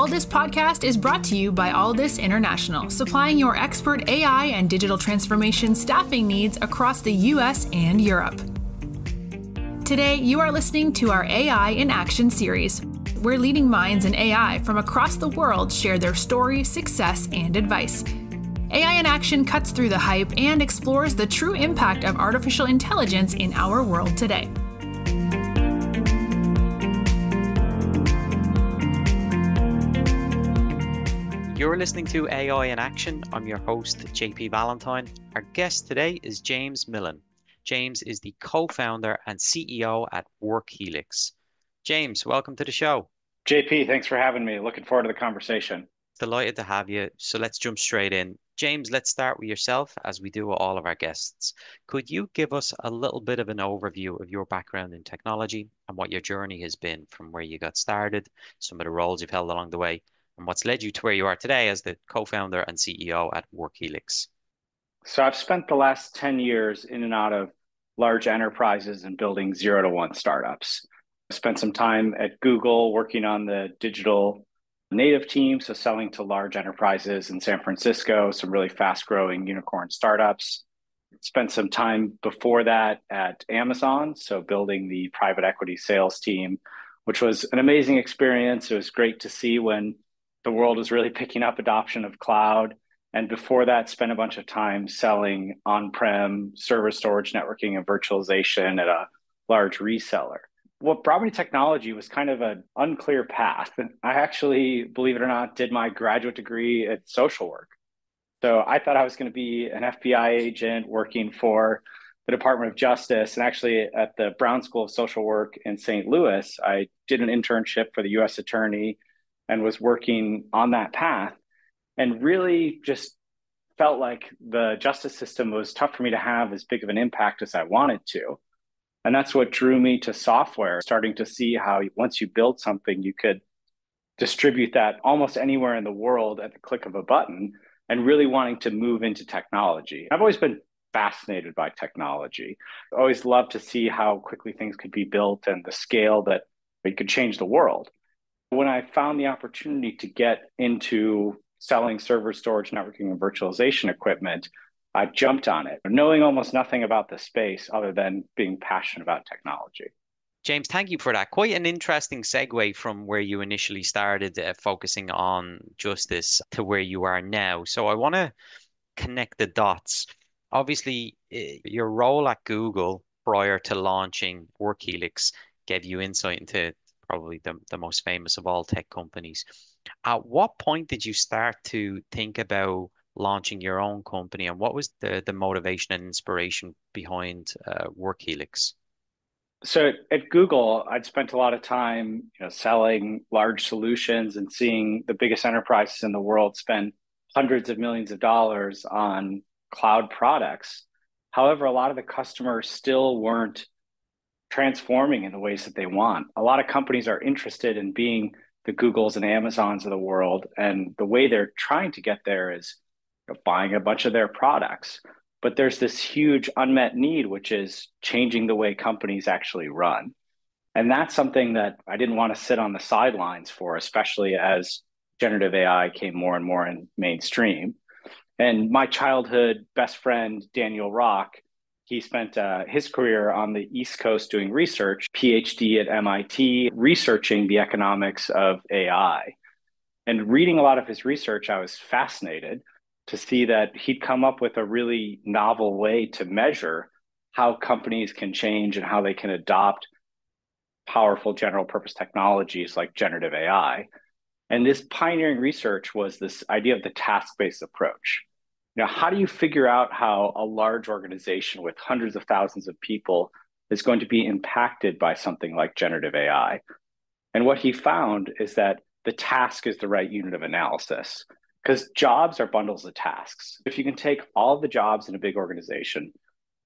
Alldus podcast is brought to you by Alldus International, supplying your expert AI and digital transformation staffing needs across the US and Europe. Today, you are listening to our AI in Action series, where leading minds in AI from across the world share their story, success, and advice. AI in Action cuts through the hype and explores the true impact of artificial intelligence in our world today. You're listening to AI in Action. I'm your host, JP Valentine. Our guest today is James Milin. James is the co-founder and CEO at Workhelix. James, welcome to the show. JP, thanks for having me. Looking forward to the conversation. Delighted to have you. So let's jump straight in. James, let's start with yourself as we do with all of our guests. Could you give us a little bit of an overview of your background in technology and what your journey has been from where you got started, some of the roles you've held along the way, and what's led you to where you are today as the co-founder and CEO at Workhelix? So I've spent the last 10 years in and out of large enterprises and building 0 to 1 startups. I spent some time at Google working on the digital native team, so selling to large enterprises in San Francisco, some really fast-growing unicorn startups. Spent some time before that at Amazon, so building the private equity sales team, which was an amazing experience. It was great to see when the world was really picking up adoption of cloud. And before that, spent a bunch of time selling on-prem server storage, networking, and virtualization at a large reseller. What brought me to technology was kind of an unclear path. I actually, believe it or not, did my graduate degree at social work. So I thought I was going to be an FBI agent working for the Department of Justice. And actually at the Brown School of Social Work in St. Louis, I did an internship for the US Attorney and was working on that path, and really just felt like the justice system was tough for me to have as big of an impact as I wanted to. And that's what drew me to software, starting to see how once you build something, you could distribute that almost anywhere in the world at the click of a button, and really wanting to move into technology. I've always been fascinated by technology. I always loved to see how quickly things could be built and the scale that it could change the world. When I found the opportunity to get into selling server storage, networking, and virtualization equipment, I jumped on it, knowing almost nothing about the space other than being passionate about technology. James, thank you for that. Quite an interesting segue from where you initially started focusing on justice to where you are now. So I want to connect the dots. Obviously, your role at Google prior to launching Workhelix gave you insight into probably the most famous of all tech companies. At what point did you start to think about launching your own company, and what was the motivation and inspiration behind Workhelix? So at Google, I'd spent a lot of time, selling large solutions and seeing the biggest enterprises in the world spend hundreds of millions of dollars on cloud products. However, a lot of the customers still weren't transforming in the ways that they want. A lot of companies are interested in being the Googles and Amazons of the world, and the way they're trying to get there is buying a bunch of their products. But there's this huge unmet need, which is changing the way companies actually run. And that's something that I didn't want to sit on the sidelines for, especially as generative AI came more and more in mainstream. And my childhood best friend, Daniel Rock, he spent his career on the East Coast doing research, PhD at MIT, researching the economics of AI. And reading a lot of his research, I was fascinated to see that he'd come up with a really novel way to measure how companies can change and how they can adopt powerful general purpose technologies like generative AI. And this pioneering research was this idea of the task-based approach. How do you figure out how a large organization with hundreds of thousands of people is going to be impacted by something like generative AI? And what he found is that the task is the right unit of analysis, because jobs are bundles of tasks. If you can take all the jobs in a big organization,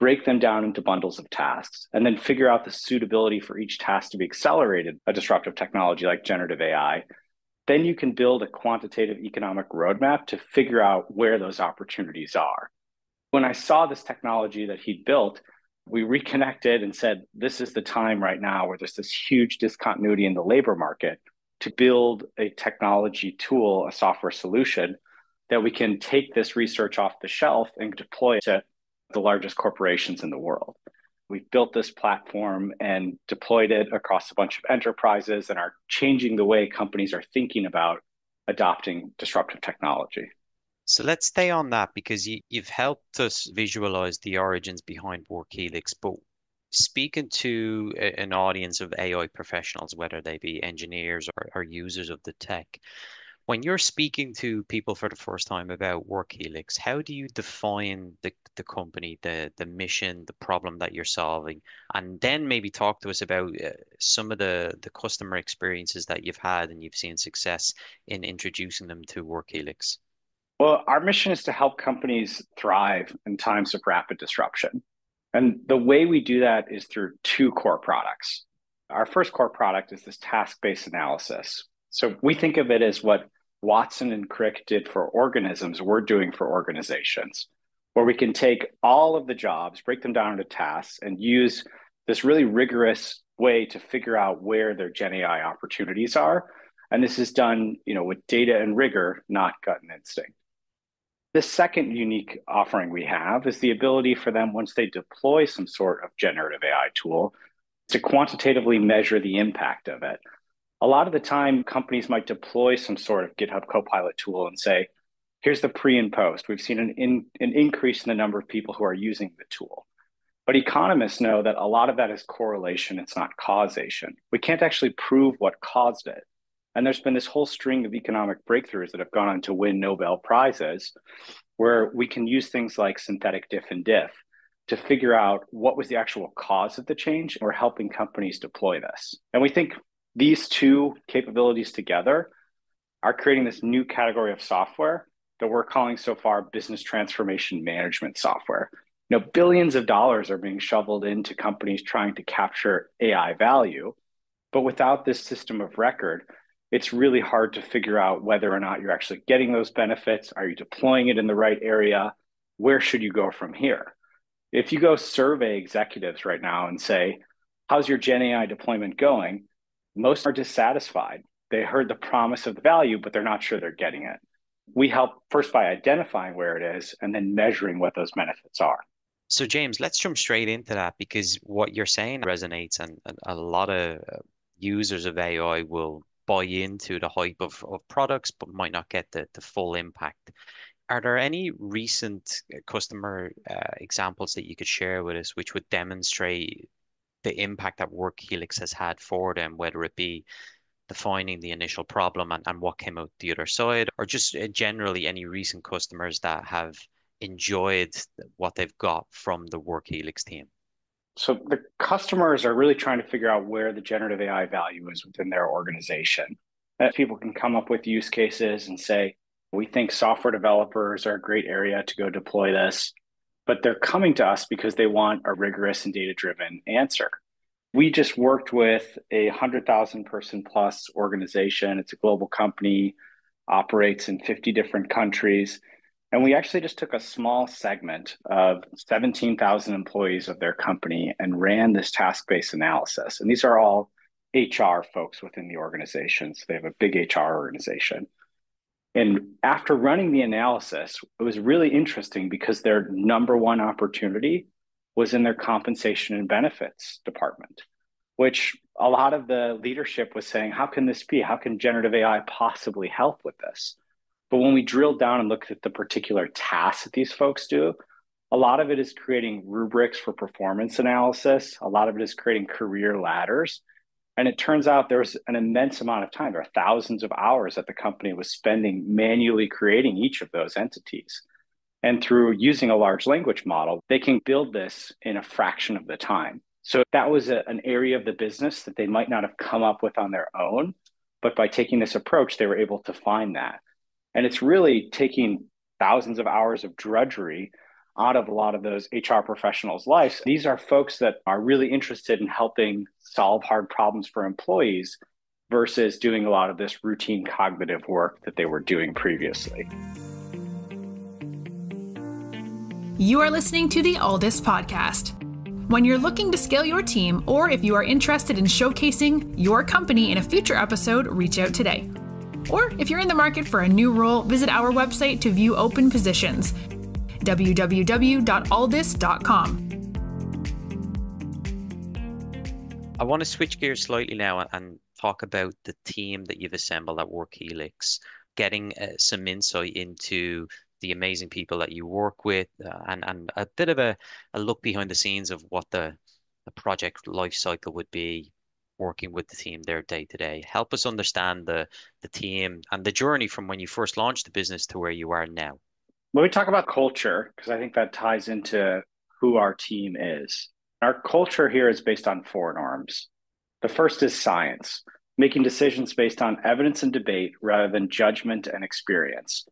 break them down into bundles of tasks, and then figure out the suitability for each task to be accelerated, a disruptive technology like generative AI, then you can build a quantitative economic roadmap to figure out where those opportunities are. When I saw this technology that he'd built, we reconnected and said, this is the time right now where there's this huge discontinuity in the labor market. to build a technology tool, a software solution that we can take this research off the shelf and deploy to the largest corporations in the world. We've built this platform and deployed it across a bunch of enterprises and are changing the way companies are thinking about adopting disruptive technology. So let's stay on that because you've helped us visualize the origins behind Workhelix, but speaking to an audience of AI professionals, whether they be engineers or users of the tech, when you're speaking to people for the first time about Workhelix, how do you define the company, the mission, the problem that you're solving, and then maybe talk to us about some of the customer experiences that you've had and you've seen success in introducing them to Workhelix? Well, our mission is to help companies thrive in times of rapid disruption. And the way we do that is through two core products. Our first core product is this task-based analysis. So we think of it as what Watson and Crick did for organisms, we're doing for organizations, where we can take all of the jobs, break them down into tasks, and use this really rigorous way to figure out where their Gen AI opportunities are. And this is done, with data and rigor, not gut and instinct. The second unique offering we have is the ability for them, once they deploy some sort of generative AI tool, to quantitatively measure the impact of it. A lot of the time, companies might deploy some sort of GitHub Copilot tool and say, here's the pre and post. We've seen an increase in the number of people who are using the tool. But economists know that a lot of that is correlation. It's not causation. We can't actually prove what caused it. And there's been this whole string of economic breakthroughs that have gone on to win Nobel Prizes, where we can use things like synthetic diff and diff to figure out what was the actual cause of the change. And we're helping companies deploy this. And we think these two capabilities together are creating this new category of software that we're calling so far business transformation management software. Billions of dollars are being shoveled into companies trying to capture AI value, but without this system of record, it's really hard to figure out whether or not you're actually getting those benefits. Are you deploying it in the right area? Where should you go from here? If you go survey executives right now and say, how's your Gen AI deployment going? Most are dissatisfied. They heard the promise of the value, but they're not sure they're getting it. We help first by identifying where it is and then measuring what those benefits are. So James, let's jump straight into that because what you're saying resonates and a lot of users of AI will buy into the hype of products but might not get the full impact. Are there any recent customer examples that you could share with us which would demonstrate the impact that Workhelix has had for them, whether it be defining the initial problem and what came out the other side, or just generally any recent customers that have enjoyed what they've got from the Workhelix team? So the customers are really trying to figure out where the generative AI value is within their organization. And people can come up with use cases and say, we think software developers are a great area to go deploy this, but they're coming to us because they want a rigorous and data-driven answer. We just worked with a 100,000 person plus organization. It's a global company, operates in 50 different countries. And we actually just took a small segment of 17,000 employees of their company and ran this task-based analysis. And these are all HR folks within the organization. So they have a big HR organization. And after running the analysis, it was really interesting because their number one opportunity was in their compensation and benefits department, which a lot of the leadership was saying, how can this be? How can generative AI possibly help with this? But when we drilled down and looked at the particular tasks that these folks do, a lot of it is creating rubrics for performance analysis. A lot of it is creating career ladders. And it turns out there's an immense amount of time. There are thousands of hours that the company was spending manually creating each of those entities. And through using a large language model, they can build this in a fraction of the time. So that was an area of the business that they might not have come up with on their own. But by taking this approach, they were able to find that. And it's really taking thousands of hours of drudgery out of a lot of those HR professionals' lives. These are folks that are really interested in helping solve hard problems for employees versus doing a lot of this routine cognitive work that they were doing previously. You are listening to the Alldus podcast. When you're looking to scale your team, or if you are interested in showcasing your company in a future episode, reach out today. Or if you're in the market for a new role, visit our website to view open positions, www.alldus.com. I want to switch gears slightly now and talk about the team that you've assembled at Workhelix, getting some insight into the amazing people that you work with, and a bit of a look behind the scenes of what the project life cycle would be working with the team there day to day. Help us understand the team and the journey from when you first launched the business to where you are now. When we talk about culture, because I think that ties into who our team is, our culture here is based on four norms. The first is science, making decisions based on evidence and debate rather than judgment and experience.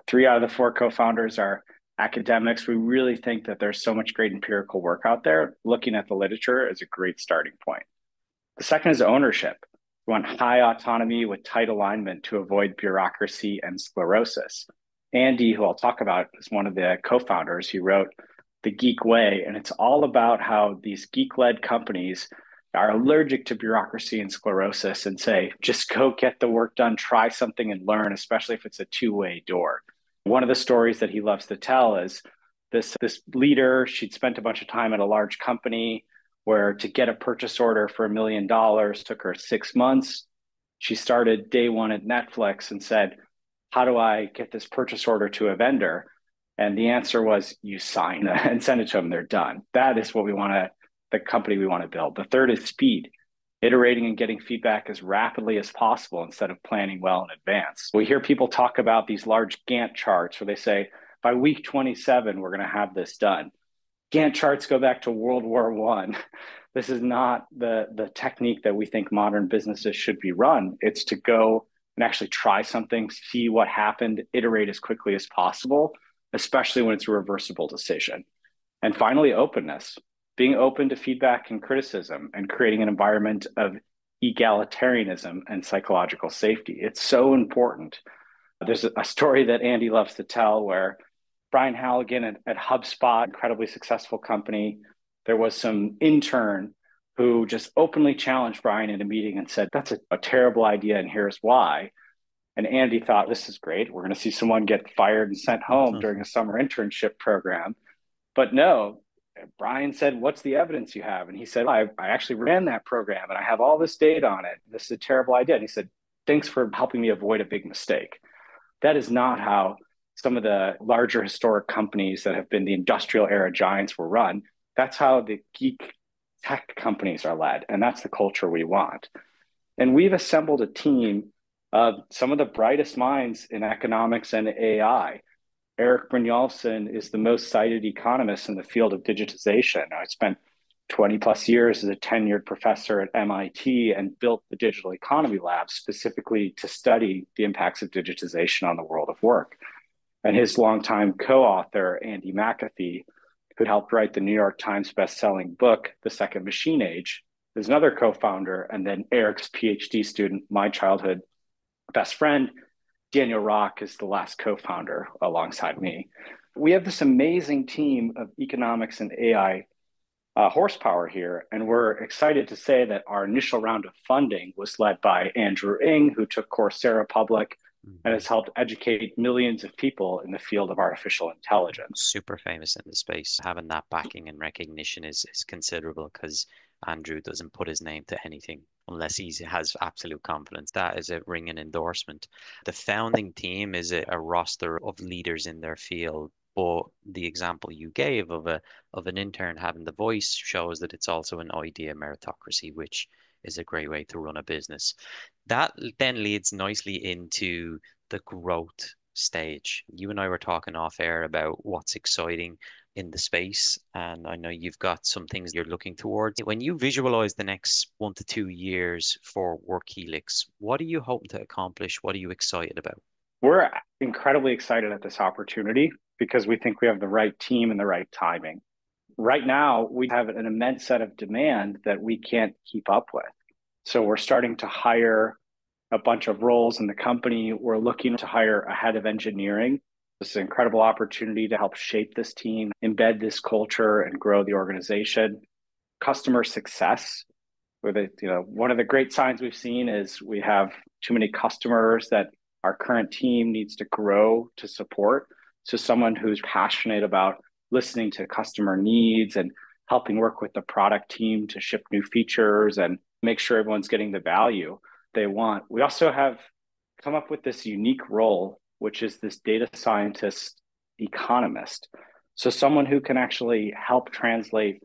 3 out of the 4 co-founders are academics. We really think that there's so much great empirical work out there. Looking at the literature is a great starting point. The second is ownership. We want high autonomy with tight alignment to avoid bureaucracy and sclerosis. Andy, who I'll talk about, is one of the co-founders. He wrote The Geek Way, and it's all about how these geek-led companies are allergic to bureaucracy and sclerosis and say, just go get the work done, try something and learn, especially if it's a two-way door. One of the stories that he loves to tell is this leader, she'd spent a bunch of time at a large company where to get a purchase order for $1 million took her 6 months. She started day one at Netflix and said, how do I get this purchase order to a vendor? And the answer was, you sign and send it to them, they're done. That is what the company we want to build. The third is speed, iterating and getting feedback as rapidly as possible instead of planning well in advance. We hear people talk about these large Gantt charts where they say, by week 27, we're going to have this done. Gantt charts go back to World War I. This is not the technique that we think modern businesses should be run. It's to go and actually try something, see what happened, iterate as quickly as possible, especially when it's a reversible decision. And finally, openness. Being open to feedback and criticism and creating an environment of egalitarianism and psychological safety. It's so important. There's a story that Andy loves to tell where Brian Halligan at HubSpot, incredibly successful company, there was some intern who just openly challenged Brian in a meeting and said, that's a terrible idea and here's why. And Andy thought, this is great. We're going to see someone get fired and sent home during a summer internship program. But no, Brian said, what's the evidence you have? And he said, I actually ran that program and I have all this data on it. This is a terrible idea. And he said, thanks for helping me avoid a big mistake. That is not how some of the larger historic companies that have been the industrial era giants were run. That's how the geek tech companies are led. And that's the culture we want. And we've assembled a team of some of the brightest minds in economics and AI. Eric Brynjolfsson is the most cited economist in the field of digitization. I spent 20 plus years as a tenured professor at MIT and built the Digital Economy Lab specifically to study the impacts of digitization on the world of work. And his longtime co-author, Andy McAfee, who helped write the New York Times bestselling book, The Second Machine Age, is another co-founder. And then Eric's PhD student, my childhood best friend, Daniel Rock, is the last co-founder alongside me. We have this amazing team of economics and AI horsepower here, and we're excited to say that our initial round of funding was led by Andrew Ng, who took Coursera public and has helped educate millions of people in the field of artificial intelligence. Super famous in the space. Having that backing and recognition is considerable because Andrew doesn't put his name to anything unless he has absolute confidence. That is a ringing endorsement. The founding team is a roster of leaders in their field, but the example you gave of an intern having the voice shows that it's also an idea meritocracy, which is a great way to run a business. That then leads nicely into the growth stage. You and I were talking off air about what's exciting in the space, and I know you've got some things you're looking towards. When you visualize the next 1 to 2 years for Workhelix, what are you hoping to accomplish? What are you excited about? We're incredibly excited at this opportunity because we think we have the right team and the right timing. Right now, we have an immense set of demand that we can't keep up with. So we're starting to hire a bunch of roles in the company. We're looking to hire a head of engineering. This is an incredible opportunity to help shape this team, embed this culture, and grow the organization. customer success. One of the great signs we've seen is we have too many customers that our current team needs to grow to support. So someone who's passionate about listening to customer needs and helping work with the product team to ship new features and make sure everyone's getting the value they want. We also have come up with this unique role, which is this data scientist economist. So someone who can actually help translate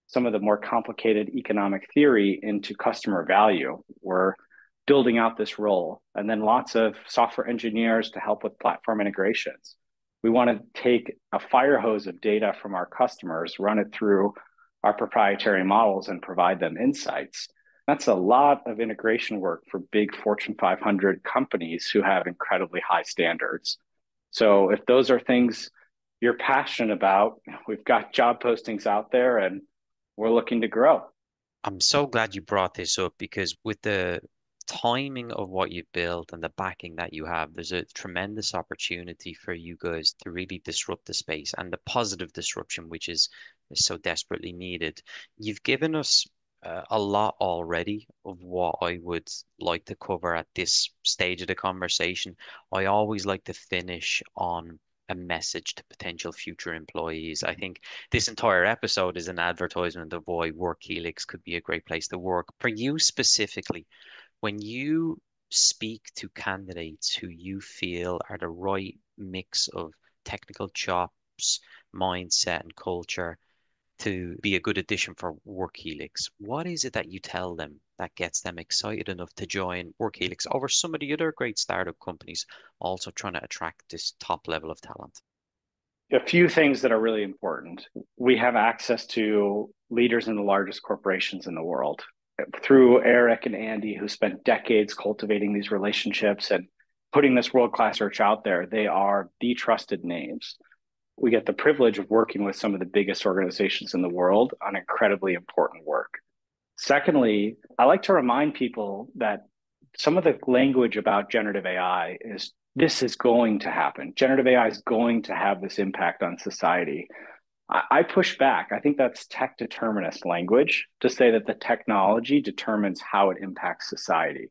some of the more complicated economic theory into customer value. We're building out this role, and then lots of software engineers to help with platform integrations. We want to take a fire hose of data from our customers, run it through our proprietary models, and provide them insights. That's a lot of integration work for big Fortune 500 companies who have incredibly high standards. So if those are things you're passionate about, we've got job postings out there and we're looking to grow. I'm so glad you brought this up because with the timing of what you've built and the backing that you have, there's a tremendous opportunity for you guys to really disrupt the space and the positive disruption, which is so desperately needed. You've given us a lot already of what I would like to cover at this stage of the conversation. I always like to finish on a message to potential future employees. I think this entire episode is an advertisement of why Workhelix could be a great place to work. For you specifically, when you speak to candidates who you feel are the right mix of technical chops, mindset, and culture to be a good addition for Workhelix, what is it that you tell them that gets them excited enough to join Workhelix over some of the other great startup companies also trying to attract this top level of talent? A few things that are really important. We have access to leaders in the largest corporations in the world. Through Eric and Andy, who spent decades cultivating these relationships and putting this world-class search out there, they are the trusted names. We get the privilege of working with some of the biggest organizations in the world on incredibly important work. Secondly, I like to remind people that some of the language about generative AI is this is going to happen. Generative AI is going to have this impact on society. I push back. I think that's tech determinist language to say that the technology determines how it impacts society.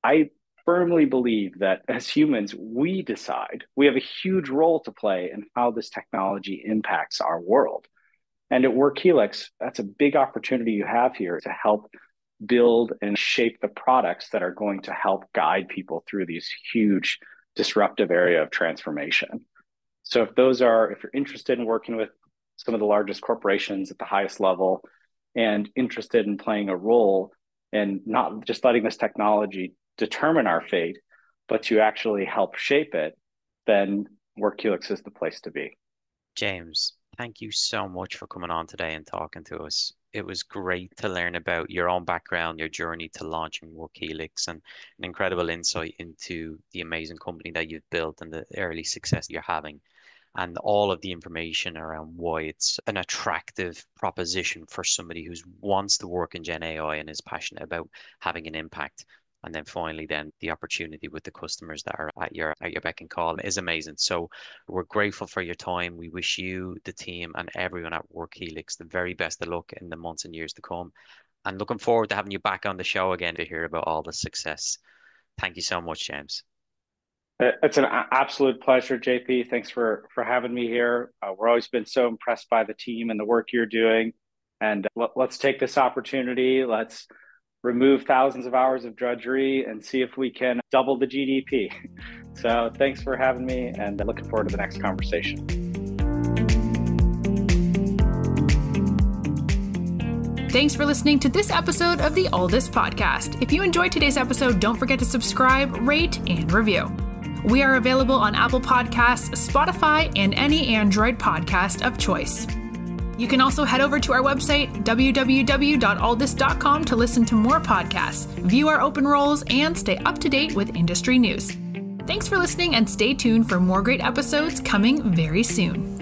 I firmly believe that as humans, we decide. We have a huge role to play in how this technology impacts our world. And at Workhelix, that's a big opportunity you have here to help build and shape the products that are going to help guide people through these huge disruptive area of transformation. So if you're interested in working with some of the largest corporations at the highest level and interested in playing a role and not just letting this technology determine our fate, but to actually help shape it, then Workhelix is the place to be. James, thank you so much for coming on today and talking to us. It was great to learn about your own background, your journey to launching Workhelix, and an incredible insight into the amazing company that you've built and the early success you're having, and all of the information around why it's an attractive proposition for somebody who wants to work in Gen AI and is passionate about having an impact. And then finally, then the opportunity with the customers that are at your beck and call is amazing. So we're grateful for your time. We wish you, the team, and everyone at Workhelix the very best of luck in the months and years to come. And looking forward to having you back on the show again to hear about all the success. Thank you so much, James. It's an absolute pleasure, JP. Thanks for having me here. We're always been so impressed by the team and the work you're doing. And let's take this opportunity. Let's remove thousands of hours of drudgery and see if we can double the GDP. So thanks for having me and looking forward to the next conversation. Thanks for listening to this episode of the Alldus podcast. If you enjoyed today's episode, don't forget to subscribe, rate, and review. We are available on Apple Podcasts, Spotify, and any Android podcast of choice. You can also head over to our website, www.alldus.com, to listen to more podcasts, view our open roles, and stay up to date with industry news. Thanks for listening and stay tuned for more great episodes coming very soon.